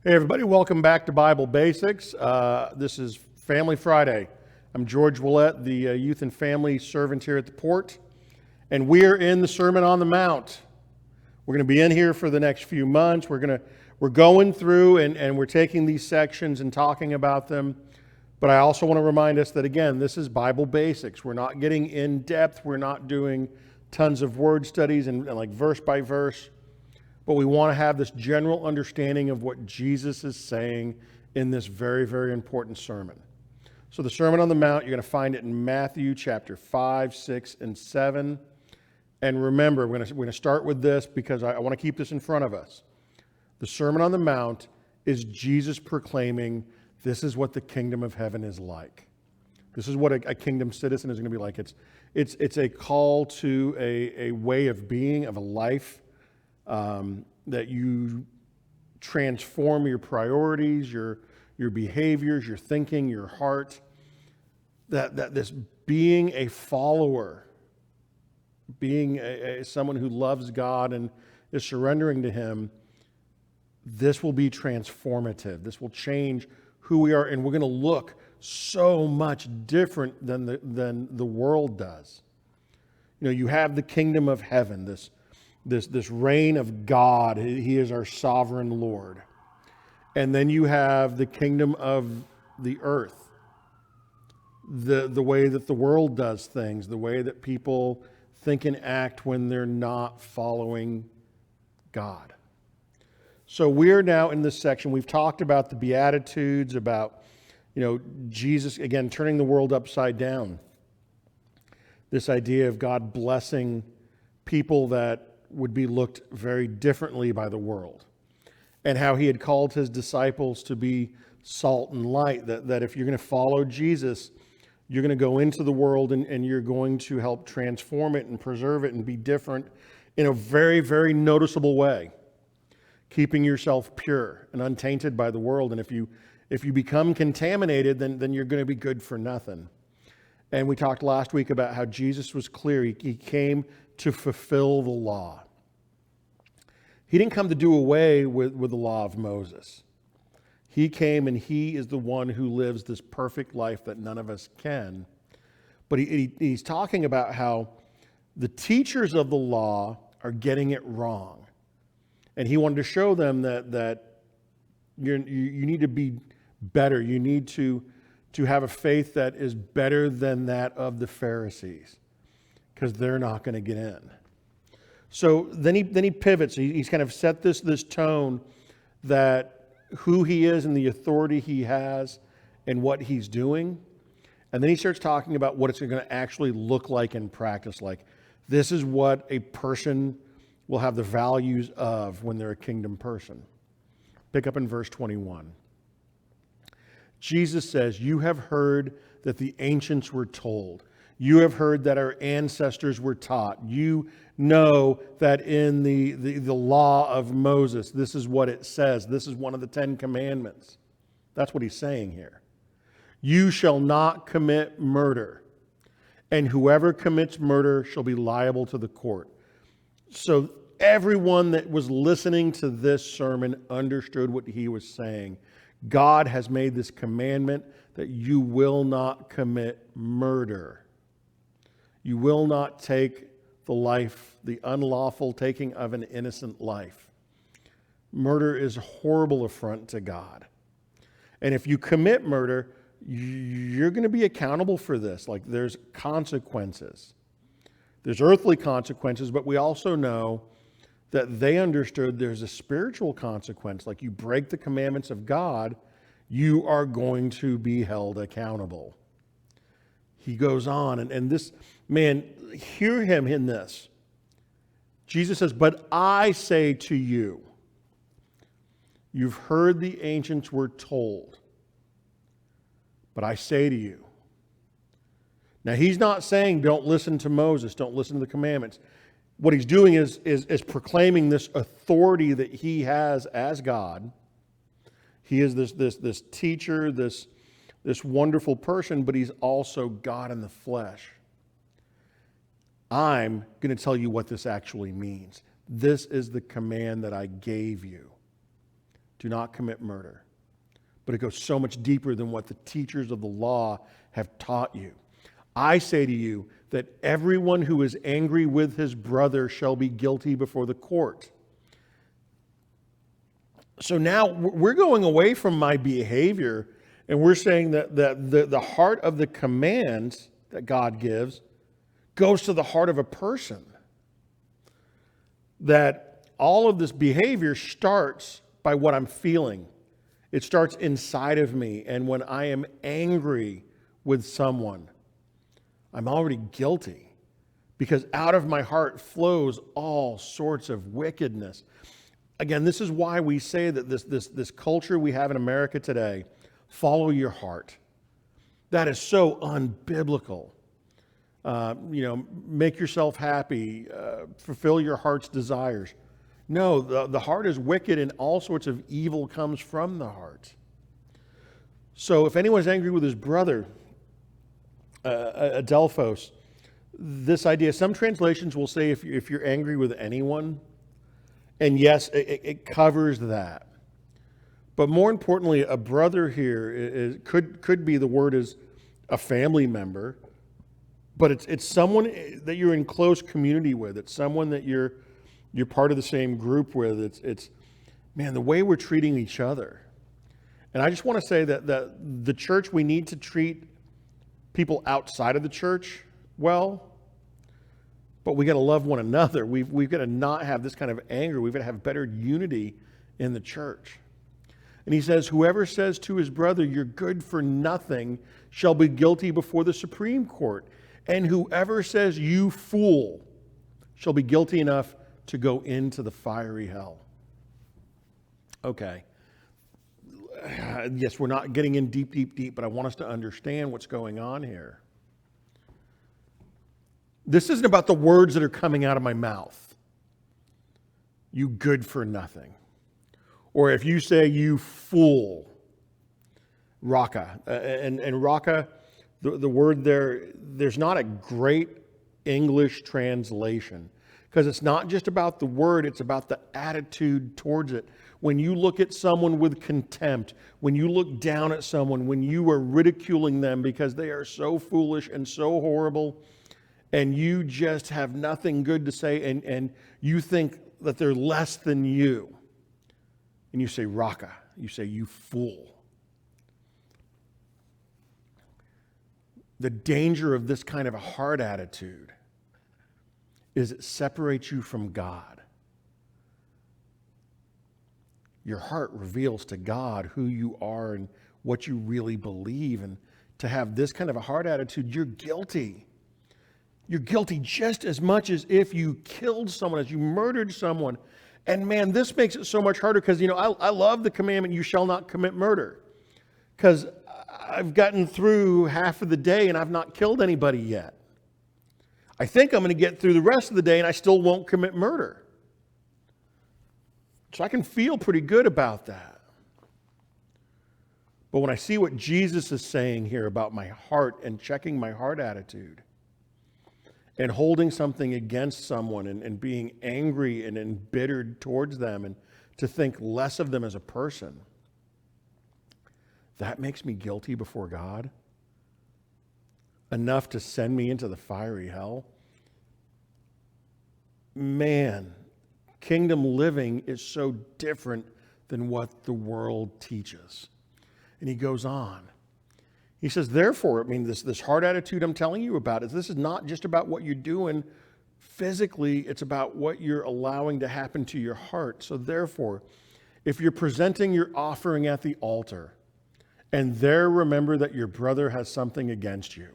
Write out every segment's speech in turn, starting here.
Hey everybody, welcome back to Bible Basics. This is Family Friday. I'm George Willett, the youth and family servant here at the Port, and we're in the Sermon on the Mount. We're going to be in here for the next few months. We're going through and we're taking these sections and talking about them. But I also want to remind us that again, this is Bible Basics. We're not getting in depth. We're not doing tons of word studies and like verse by verse. But we want to have this general understanding of what Jesus is saying in this very, very important sermon. So the Sermon on the Mount, you're going to find it in Matthew chapter 5, 6, and 7. And remember, we're going to start with this because I want to keep this in front of us. The Sermon on the Mount is Jesus proclaiming, this is what the kingdom of heaven is like. This is what a kingdom citizen is going to be like. It's a call to a way of being, of a life, that you transform your priorities, your behaviors, your thinking, your heart. That this being a follower, being someone who loves God and is surrendering to Him, this will be transformative. This will change who we are, and we're going to look so much different than the world does. You know, you have the kingdom of heaven, this reign of God. He is our sovereign Lord. And then you have the kingdom of the earth, the way that the world does things, the way that people think and act when they're not following God. So we're now in this section. We've talked about the Beatitudes, about, Jesus, again, turning the world upside down. This idea of God blessing people that would be looked very differently by the world, and how He had called His disciples to be salt and light, that if you're going to follow Jesus, you're going to go into the world and you're going to help transform it and preserve it and be different in a very, very noticeable way, keeping yourself pure and untainted by the world. And if you become contaminated, then you're going to be good for nothing. And we talked last week about how Jesus was clear. He came to fulfill the law. He didn't come to do away with the law of Moses. He came and He is the one who lives this perfect life that none of us can. But he's talking about how the teachers of the law are getting it wrong. And He wanted to show them that you need to be better. You need to have a faith that is better than that of the Pharisees, because they're not going to get in. So then he pivots. He's kind of set this tone that who He is and the authority He has and what He's doing. And then he starts talking about what it's going to actually look like in practice. Like, this is what a person will have the values of when they're a kingdom person. Pick up in verse 21. Jesus says, "You have heard that the ancients were told. You have heard that our ancestors were taught. You know that in the law of Moses, this is what it says. This is one of the 10 commandments." That's what He's saying here. "You shall not commit murder, and whoever commits murder shall be liable to the court." So everyone that was listening to this sermon understood what He was saying. God has made this commandment that you will not commit murder. You will not take the unlawful taking of an innocent life. Murder is a horrible affront to God. And if you commit murder, you're going to be accountable for this. Like, there's consequences. There's earthly consequences, but we also know that they understood there's a spiritual consequence. Like, you break the commandments of God, you are going to be held accountable. He goes on, and this, man, hear Him in this. Jesus says, "But I say to you, you've heard the ancients were told, but I say to you." Now, He's not saying don't listen to Moses, don't listen to the commandments. What He's doing is proclaiming this authority that He has as God. He is this teacher, this wonderful person, but He's also God in the flesh. I'm going to tell you what this actually means. This is the command that I gave you. Do not commit murder. But it goes so much deeper than what the teachers of the law have taught you. I say to you that everyone who is angry with his brother shall be guilty before the court. So now we're going away from my behavior, and we're saying that the heart of the commands that God gives goes to the heart of a person. That all of this behavior starts by what I'm feeling. It starts inside of me. And when I am angry with someone, I'm already guilty, because out of my heart flows all sorts of wickedness. Again, this is why we say that this culture we have in America today, follow your heart. That is so unbiblical. Make yourself happy, fulfill your heart's desires. No, the heart is wicked, and all sorts of evil comes from the heart. So if anyone's angry with his brother, adelphos, this idea, some translations will say if you're angry with anyone, and yes, it covers that. But more importantly, a brother here could be, the word is a family member, but it's someone that you're in close community with. It's someone that you're part of the same group with. It's the way we're treating each other. And I just want to say that the church, we need to treat people outside of the church well, but we got to love one another. We've got to not have this kind of anger. We've got to have better unity in the church. And he says, whoever says to his brother, you're good for nothing, shall be guilty before the Supreme Court. And whoever says, you fool, shall be guilty enough to go into the fiery hell. Okay. Yes, we're not getting in deep, but I want us to understand what's going on here. This isn't about the words that are coming out of my mouth. You good for nothing. Or if you say, you fool, raka. And raka, the word there's not a great English translation, because it's not just about the word, it's about the attitude towards it. When you look at someone with contempt, when you look down at someone, when you are ridiculing them because they are so foolish and so horrible, and you just have nothing good to say, and you think that they're less than you, and you say, raka, you say, you fool. The danger of this kind of a heart attitude is it separates you from God. Your heart reveals to God who you are and what you really believe. And to have this kind of a heart attitude, you're guilty. You're guilty just as much as if you killed someone, as you murdered someone. And man, this makes it so much harder because, I love the commandment, you shall not commit murder. Because I've gotten through half of the day and I've not killed anybody yet. I think I'm going to get through the rest of the day and I still won't commit murder. So I can feel pretty good about that. But when I see what Jesus is saying here about my heart and checking my heart attitude and holding something against someone and being angry and embittered towards them and to think less of them as a person, that makes me guilty before God enough to send me into the fiery hell. Man, kingdom living is so different than what the world teaches. And he goes on. He says, therefore, this heart attitude I'm telling you about, this is not just about what you're doing physically, it's about what you're allowing to happen to your heart. So therefore, if you're presenting your offering at the altar, and there remember that your brother has something against you,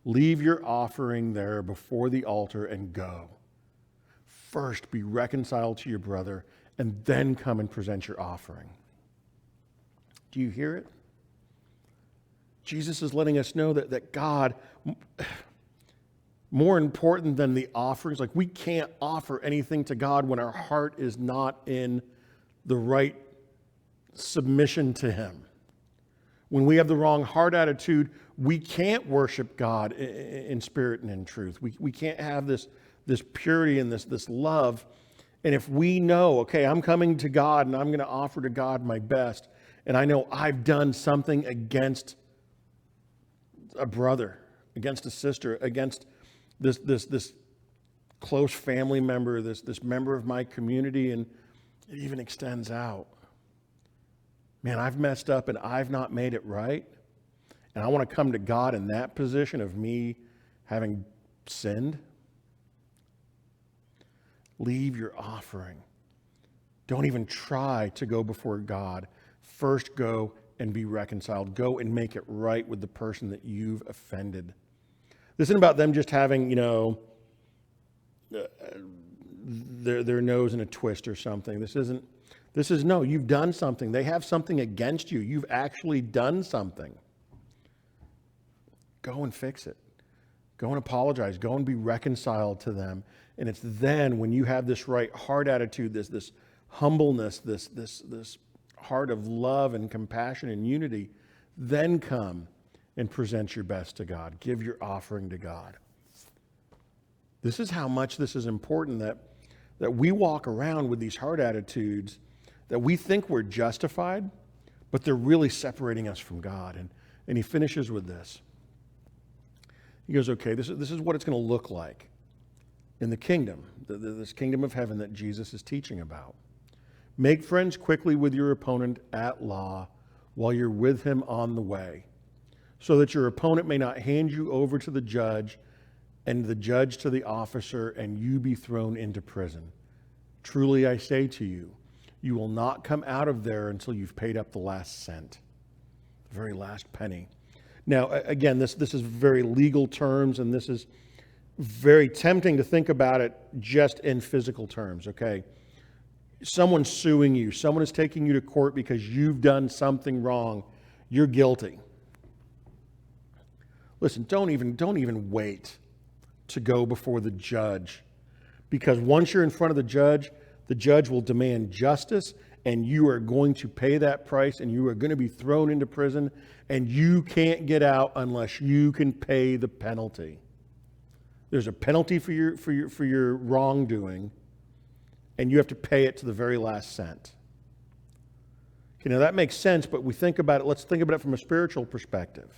leave your offering there before the altar and go. First, be reconciled to your brother, and then come and present your offering. Do you hear it? Jesus is letting us know that God, more important than the offerings, like we can't offer anything to God when our heart is not in the right submission to Him. When we have the wrong heart attitude, we can't worship God in spirit and in truth. We can't have this purity and this love And if we know, okay, I'm coming to God and I'm going to offer to God my best, and I know I've done something against a brother, against a sister, against this close family member, this member of my community, and it even extends out. Man, I've messed up and I've not made it right. And I want to come to God in that position of me having sinned. Leave your offering. Don't even try to go before God. First go and be reconciled. Go and make it right with the person that you've offended. This isn't about them just having, their nose in a twist or something. This is no, you've done something. They have something against you. You've actually done something. Go and fix it. Go and apologize. Go and be reconciled to them. And it's then when you have this right heart attitude, this humbleness, this heart of love and compassion and unity, then come and present your best to God. Give your offering to God. This is how much this is important, that we walk around with these heart attitudes that we think we're justified, but they're really separating us from God. And he finishes with this. He goes, okay, this is what it's going to look like in the kingdom, this kingdom of heaven that Jesus is teaching about. Make friends quickly with your opponent at law while you're with him on the way, so that your opponent may not hand you over to the judge and the judge to the officer and you be thrown into prison. Truly I say to you, you will not come out of there until you've paid up the last cent, the very last penny. Now, again, this is very legal terms, and this is very tempting to think about it just in physical terms, okay? Someone's suing you. Someone is taking you to court because you've done something wrong. You're guilty. Listen, don't even wait to go before the judge, because once you're in front of the judge will demand justice, and you are going to pay that price, and you are going to be thrown into prison, and you can't get out unless you can pay the penalty. There's a penalty for your wrongdoing, and you have to pay it to the very last cent. Okay, now that makes sense, but let's think about it from a spiritual perspective.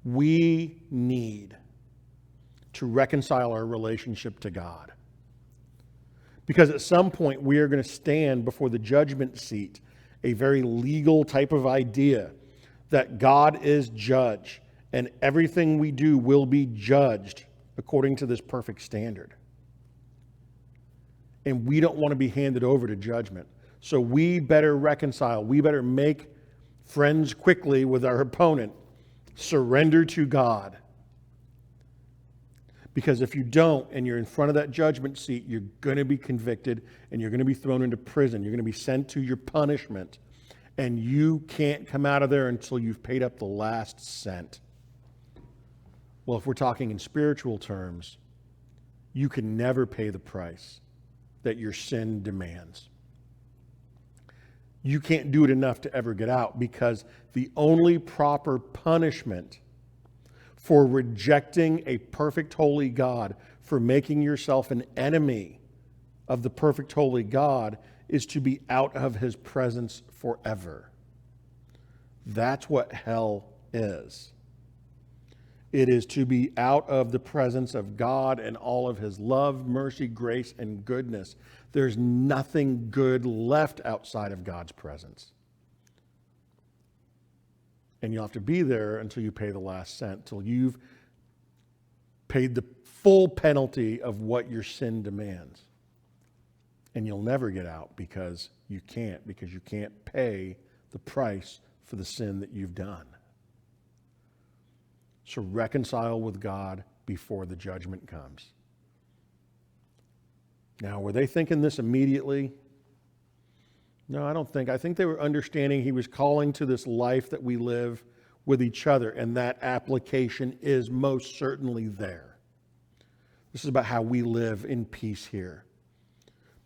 We need to reconcile our relationship to God. Because at some point we are going to stand before the judgment seat, a very legal type of idea that God is judge and everything we do will be judged according to this perfect standard. And we don't want to be handed over to judgment. So we better reconcile. We better make friends quickly with our opponent. Surrender to God. Because if you don't, and you're in front of that judgment seat, you're going to be convicted, and you're going to be thrown into prison. You're going to be sent to your punishment. And you can't come out of there until you've paid up the last cent. Well, if we're talking in spiritual terms, you can never pay the price that your sin demands. You can't do it enough to ever get out, because the only proper punishment for rejecting a perfect holy God, for making yourself an enemy of the perfect holy God, is to be out of his presence forever. That's what hell is. It is to be out of the presence of God and all of his love, mercy, grace, and goodness. There's nothing good left outside of God's presence. And you'll have to be there until you pay the last cent, till you've paid the full penalty of what your sin demands. And you'll never get out because you can't pay the price for the sin that you've done. So reconcile with God before the judgment comes. Now, were they thinking this immediately? No, I don't think. I think they were understanding he was calling to this life that we live with each other, and that application is most certainly there. This is about how we live in peace here.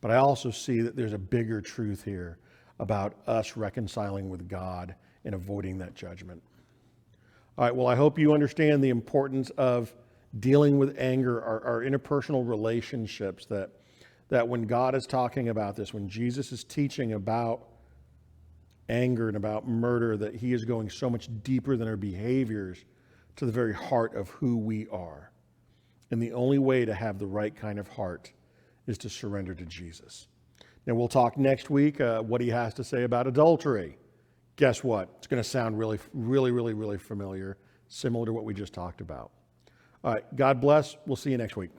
But I also see that there's a bigger truth here about us reconciling with God and avoiding that judgment. All right, well, I hope you understand the importance of dealing with anger, our interpersonal relationships, that that when God is talking about this, when Jesus is teaching about anger and about murder, that he is going so much deeper than our behaviors to the very heart of who we are. And the only way to have the right kind of heart is to surrender to Jesus. Now, we'll talk next week what he has to say about adultery. Guess what? It's going to sound really, really, really, really familiar, similar to what we just talked about. All right, God bless. We'll see you next week.